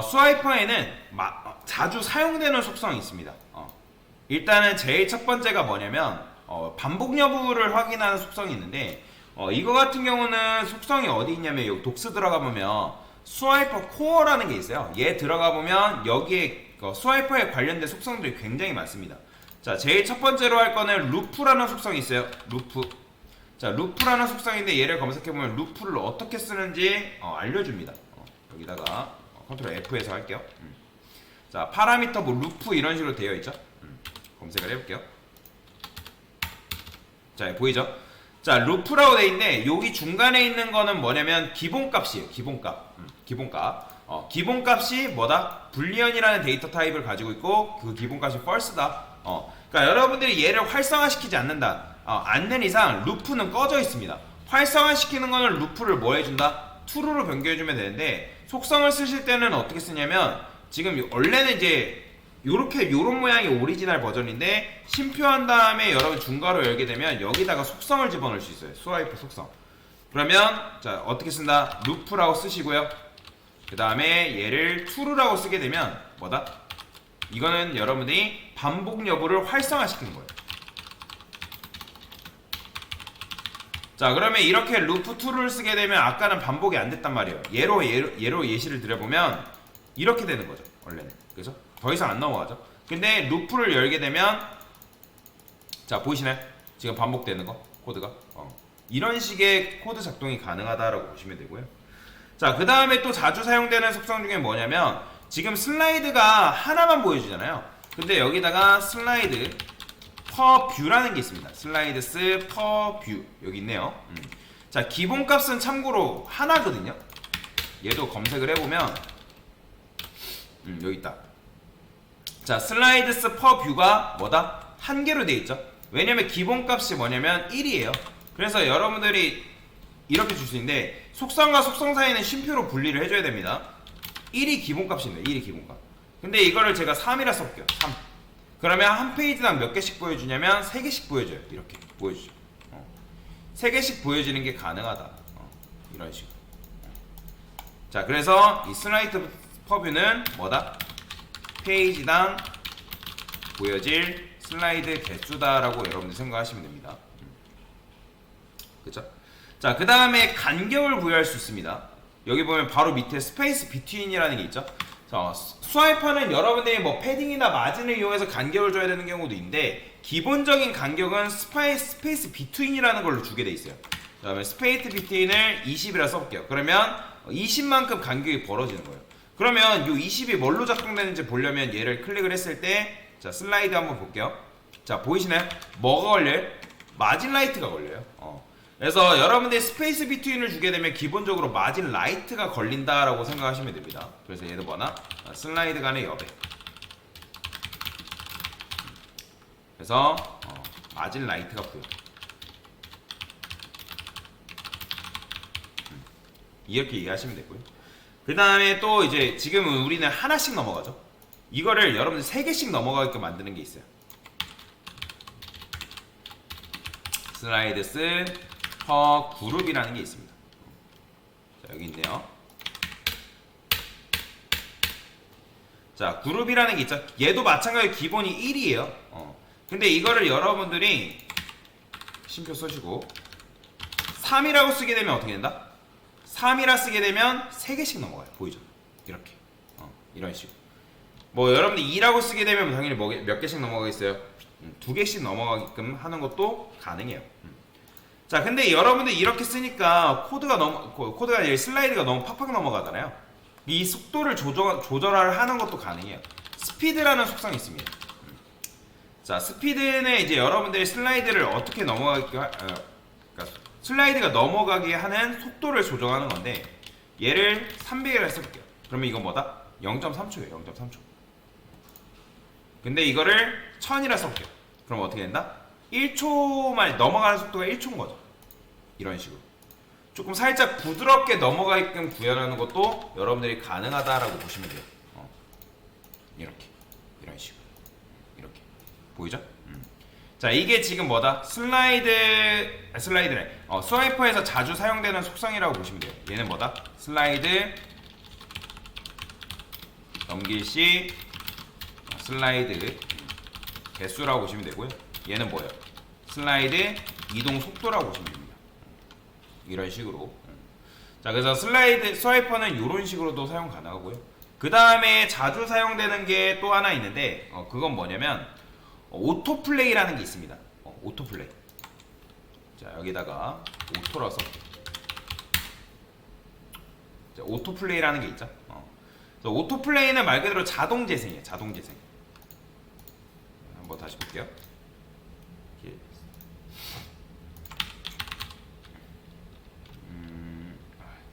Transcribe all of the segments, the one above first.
스와이퍼에는 자주 사용되는 속성이 있습니다. 일단은 제일 첫 번째가 뭐냐면 반복 여부를 확인하는 속성이 있는데 이거 같은 경우는 속성이 어디 있냐면 여기 독스 들어가 보면 스와이퍼 코어라는 게 있어요. 얘 들어가 보면 여기에 스와이퍼에 관련된 속성들이 굉장히 많습니다. 자, 제일 첫 번째로 할 거는 루프라는 속성이 있어요. 루프. 자, 루프라는 속성인데 얘를 검색해 보면 루프를 어떻게 쓰는지 알려줍니다. 여기다가 컨트롤 F에서 할게요. 자, 파라미터 뭐 루프 이런 식으로 되어 있죠. 검색을 해볼게요. 자, 보이죠? 자, 루프라고 되어 있는데 여기 중간에 있는 거는 뭐냐면 기본값이에요. 기본값. 기본값. 기본값이 뭐다? 불리언이라는 데이터 타입을 가지고 있고 그 기본값이 false다. 그러니까 여러분들이 얘를 활성화시키지 않는 이상 루프는 꺼져 있습니다. 활성화시키는 거는 루프를 뭐 해준다? true로 변경해주면 되는데 속성을 쓰실 때는 어떻게 쓰냐면 지금 원래는 이제 요런 모양이 오리지널 버전인데 심표한 다음에 여러분 중괄호 열게 되면 여기다가 속성을 집어넣을 수 있어요. 스와이프 속성. 그러면 자, 어떻게 쓴다? 루프라고 쓰시고요. 그 다음에 얘를 true라고 쓰게 되면 뭐다? 이거는 여러분들이 반복 여부를 활성화시키는 거예요. 자, 그러면 이렇게 루프 true를 쓰게 되면 아까는 반복이 안 됐단 말이에요. 예로 예시를 드려보면 이렇게 되는 거죠. 원래는. 그죠? 더 이상 안 넘어가죠. 근데 루프를 열게 되면 자, 보이시나요? 지금 반복되는 거 코드가 이런 식의 코드 작동이 가능하다라고 보시면 되고요. 자, 그 다음에 또 자주 사용되는 속성 중에 뭐냐면 지금 슬라이드가 하나만 보여주잖아요. 근데 여기다가 슬라이드 per view라는 게 있습니다. 슬라이드스 per view 여기 있네요. 자, 기본값은 참고로 하나거든요. 얘도 검색을 해보면 여기 있다. 자, 슬라이드스 per view가 뭐다? 한 개로 되어 있죠. 왜냐면 기본값이 뭐냐면 1이에요. 그래서 여러분들이 이렇게 줄 수 있는데 속성과 속성 사이는 쉼표로 분리를 해줘야 됩니다. 1이 기본값입니다. 1이 기본값. 근데 이거를 제가 3이라 써볼게요. 3. 그러면 한 페이지당 몇 개씩 보여주냐면 3개씩 보여줘요. 이렇게 보여주죠. 3개씩 보여지는 게 가능하다. 이런 식으로. 자, 그래서 이 슬라이드 퍼뷰는 뭐다? 페이지당 보여질 슬라이드 개수다라고 여러분들 생각하시면 됩니다. 그쵸? 자, 그 다음에 간격을 부여할 수 있습니다. 여기 보면 바로 밑에 스페이스 비트윈이라는 게 있죠. 자, 스와이퍼는 여러분들이 뭐 패딩이나 마진을 이용해서 간격을 줘야 되는 경우도 있는데 기본적인 간격은 스페이스 비트윈이라는 걸로 주게 돼 있어요. 그 다음에 스페이스 비트윈을 20이라 써볼게요. 그러면 20만큼 간격이 벌어지는 거예요. 그러면 이 20이 뭘로 작동되는지 보려면 얘를 클릭을 했을 때 자, 슬라이드 한번 볼게요. 자, 보이시나요? 뭐가 걸려요? 마진 라이트가 걸려요. 그래서 여러분들이 스페이스 비트윈을 주게 되면 기본적으로 마진 라이트가 걸린다라고 생각하시면 됩니다. 그래서 얘도 뭐나? 슬라이드 간의 여백. 그래서 마진 라이트가 부여. 이렇게 이해하시면 되고요. 그 다음에 또 이제 지금은 우리는 하나씩 넘어가죠. 이거를 여러분들 3개씩 넘어가게끔 만드는 게 있어요. 슬라이드스 per 그룹이라는 게 있습니다. 자, 여기 있네요. 자, 그룹이라는 게 있죠. 얘도 마찬가지로 기본이 1이에요. 근데 이거를 여러분들이 심표 써주고 3이라고 쓰게 되면 어떻게 된다? 3이라 쓰게 되면 3개씩 넘어가요. 보이죠? 이렇게. 이런 식으로. 뭐 여러분들 2라고 쓰게 되면 당연히 몇 개씩 넘어가겠어요? 2개씩 넘어가게끔 하는 것도 가능해요. 자, 근데 여러분들 이렇게 쓰니까 코드가 아니라 슬라이드가 너무 팍팍 넘어가잖아요. 이 속도를 조절을 하는 것도 가능해요. 스피드라는 속성이 있습니다. 자, 스피드는 이제 여러분들이 슬라이드를 어떻게 그러니까 슬라이드가 넘어가게 하는 속도를 조정하는 건데 얘를 300이라 써볼게요. 그러면 이건 뭐다? 0.3초예요. 0.3초. 근데 이거를 1000이라 써볼게요. 그럼 어떻게 된다? 1초만 넘어가는 속도가 1초인 거죠. 이런 식으로. 조금 살짝 부드럽게 넘어가게끔 구현하는 것도 여러분들이 가능하다라고 보시면 돼요. 이렇게. 이런 식으로. 이렇게. 보이죠? 자, 이게 지금 뭐다? 슬라이드네. 스와이퍼에서 자주 사용되는 속성이라고 보시면 돼요. 얘는 뭐다? 슬라이드 넘길 시 슬라이드 개수라고 보시면 되고요. 얘는 뭐예요? 슬라이드 이동 속도라고 보시면 됩니다. 이런 식으로. 자, 그래서 슬라이드 스와이퍼는 이런 식으로도 사용 가능하고요. 그 다음에 자주 사용되는 게 또 하나 있는데 그건 뭐냐면 오토플레이라는 게 있습니다. 오토플레이. 자, 여기다가 오토라서 자, 오토플레이라는 게 있죠. 그래서 오토플레이는 말 그대로 자동 재생이에요. 자동 재생. 한번 다시 볼게요.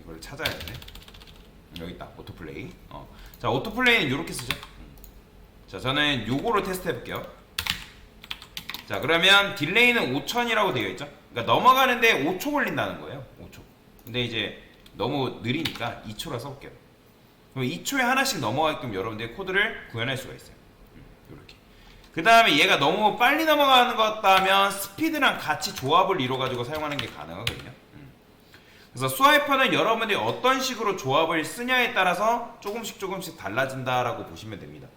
이걸 찾아야 되네. 여기 있다. 오토플레이. 자, 오토플레이는 이렇게 쓰죠. 자, 저는 요거로 테스트 해볼게요. 자, 그러면 딜레이는 5000이라고 되어 있죠. 그러니까 넘어가는데 5초 걸린다는 거예요. 5초. 근데 이제 너무 느리니까 2초라 써볼게요. 그럼 2초에 하나씩 넘어가게끔 여러분들이 코드를 구현할 수가 있어요. 이렇게. 그 다음에 얘가 너무 빨리 넘어가는 것 같다면 스피드랑 같이 조합을 이뤄가지고 사용하는 게 가능하거든요. 그래서 스와이퍼는 여러분들이 어떤 식으로 조합을 쓰냐에 따라서 조금씩 달라진다라고 보시면 됩니다.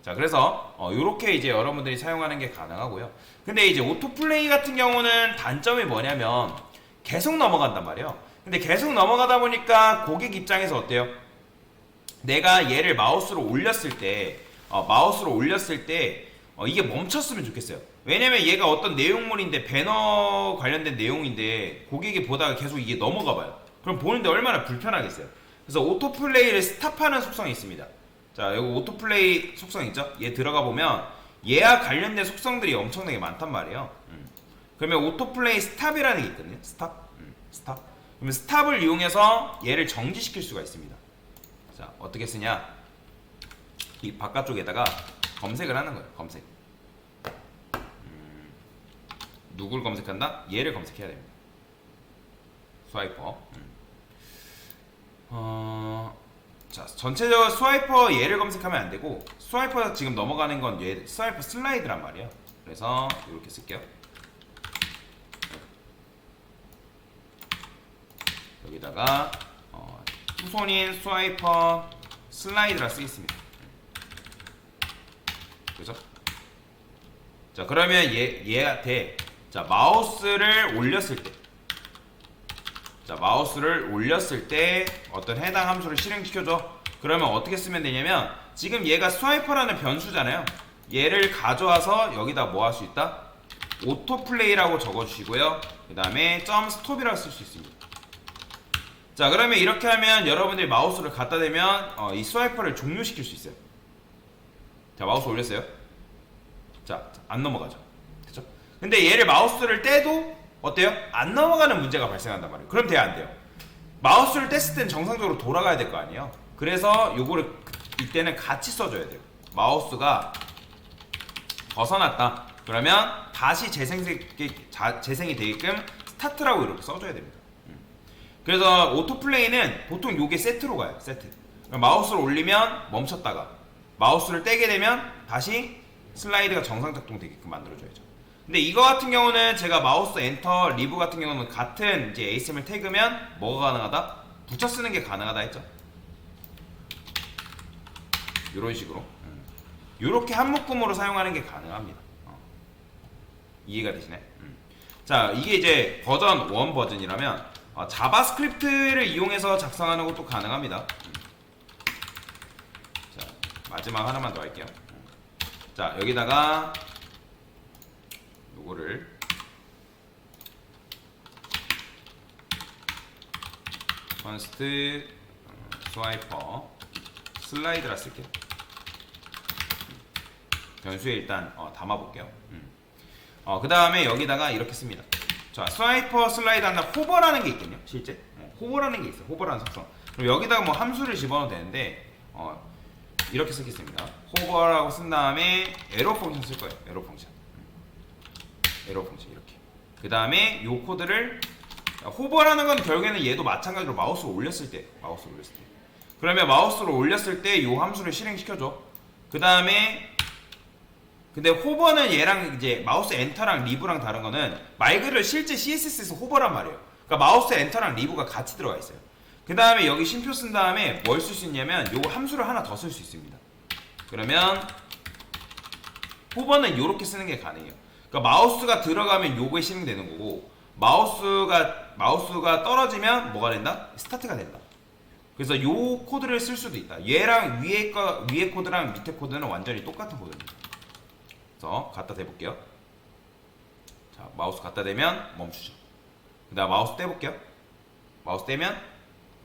자, 그래서 이렇게 이제 여러분들이 사용하는 게 가능하고요. 근데 이제 오토플레이 같은 경우는 단점이 뭐냐면 계속 넘어간단 말이에요. 근데 계속 넘어가다 보니까 고객 입장에서 어때요? 내가 얘를 마우스로 올렸을 때 이게 멈췄으면 좋겠어요. 왜냐면 얘가 어떤 내용물인데 배너 관련된 내용인데 고객이 보다가 계속 이게 넘어가 봐요. 그럼 보는데 얼마나 불편하겠어요. 그래서 오토플레이를 스탑하는 속성이 있습니다. 자, 여기 오토플레이 속성 있죠? 얘 들어가 보면 얘와 관련된 속성들이 엄청나게 많단 말이에요. 그러면 오토플레이 스탑이라는 게 있거든요. 스탑. 그러면 스탑을 이용해서 얘를 정지시킬 수가 있습니다. 자, 어떻게 쓰냐? 이 바깥쪽에다가 검색을 하는 거예요. 검색. 누굴 검색한다? 얘를 검색해야 됩니다. 스와이퍼. 자, 전체적으로 스와이퍼 얘를 검색하면 안 되고 스와이퍼 지금 넘어가는 건 얘 스와이퍼 슬라이드란 말이에요. 그래서 이렇게 쓸게요. 여기다가 후손인 스와이퍼 슬라이드라 쓰겠습니다. 그죠? 자, 그러면 얘한테 자, 마우스를 올렸을 때 어떤 해당 함수를 실행시켜줘. 그러면 어떻게 쓰면 되냐면 지금 얘가 스와이퍼라는 변수잖아요. 얘를 가져와서 여기다 뭐 할 수 있다? 오토플레이라고 적어주시고요. 그 다음에 점 스톱이라고 쓸 수 있습니다. 자, 그러면 이렇게 하면 여러분들이 마우스를 갖다 대면 이 스와이퍼를 종료시킬 수 있어요. 자, 마우스 올렸어요. 자, 안 넘어가죠. 그쵸? 근데 얘를 마우스를 떼도 어때요? 안 넘어가는 문제가 발생한단 말이에요. 그럼 돼야 안 돼요. 마우스를 뗐을 땐 정상적으로 돌아가야 될 거 아니에요. 그래서 요거를 이때는 같이 써줘야 돼요. 마우스가 벗어났다. 그러면 다시 재생이 되게끔 스타트라고 이렇게 써줘야 됩니다. 그래서 오토플레이는 보통 요게 세트로 가요. 세트. 마우스를 올리면 멈췄다가 마우스를 떼게 되면 다시 슬라이드가 정상 작동되게끔 만들어줘야죠. 근데 이거 같은 경우는 제가 마우스 엔터 리브 같은 경우는 같은 이제 ASMR 태그면 뭐가 가능하다? 붙여 쓰는 게 가능하다 했죠. 이런 식으로 이렇게 한 묶음으로 사용하는 게 가능합니다. 이해가 되시네? 자, 이게 이제 버전 1 버전이라면 자바스크립트를 이용해서 작성하는 것도 가능합니다. 자, 마지막 하나만 더 할게요. 자, 여기다가 요거를 컨스트 스와이퍼 슬라이드라 쓸게요. 변수에 일단 담아볼게요. 그 다음에 여기다가 이렇게 씁니다. 자, 스와이퍼 슬라이드 한다. 호버라는 게 있거든요. 실제 호버라는 게 있어요. 호버라는 속성. 그럼 여기다가 뭐 함수를 집어넣어도 되는데 이렇게 쓰겠습니다. 호버라고 쓴 다음에 에러 펑션 쓸 거예요. 에러 펑션 이렇게. 그 다음에 요 코드를 호버라는 건 결국에는 얘도 마찬가지로 마우스를 올렸을 때 그러면 마우스를 올렸을 때 요 함수를 실행시켜줘. 그 다음에 근데 호버는 얘랑 이제 마우스 엔터랑 리브랑 다른 거는 말 그대로 실제 CSS에서 호버란 말이에요. 그러니까 마우스 엔터랑 리브가 같이 들어가 있어요. 그 다음에 여기 쉼표 쓴 다음에 뭘 쓸 수 있냐면 요 함수를 하나 더 쓸 수 있습니다. 그러면 호버는 요렇게 쓰는 게 가능해요. 그러니까 마우스가 들어가면 요거에 실행되는 거고, 마우스가 떨어지면 뭐가 된다? 스타트가 된다. 그래서 요 코드를 쓸 수도 있다. 얘랑 위에 코드랑 밑에 코드는 완전히 똑같은 코드입니다. 그래서 갖다 대볼게요. 자, 마우스 갖다 대면 멈추죠. 그 다음 마우스 떼볼게요. 마우스 떼면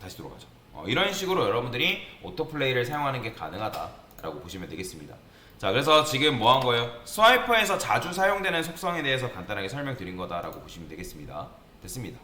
다시 들어가죠. 이런 식으로 여러분들이 오토플레이를 사용하는 게 가능하다라고 보시면 되겠습니다. 자, 그래서 지금 뭐 한 거예요? 스와이퍼에서 자주 사용되는 속성에 대해서 간단하게 설명드린 거다라고 보시면 되겠습니다. 됐습니다.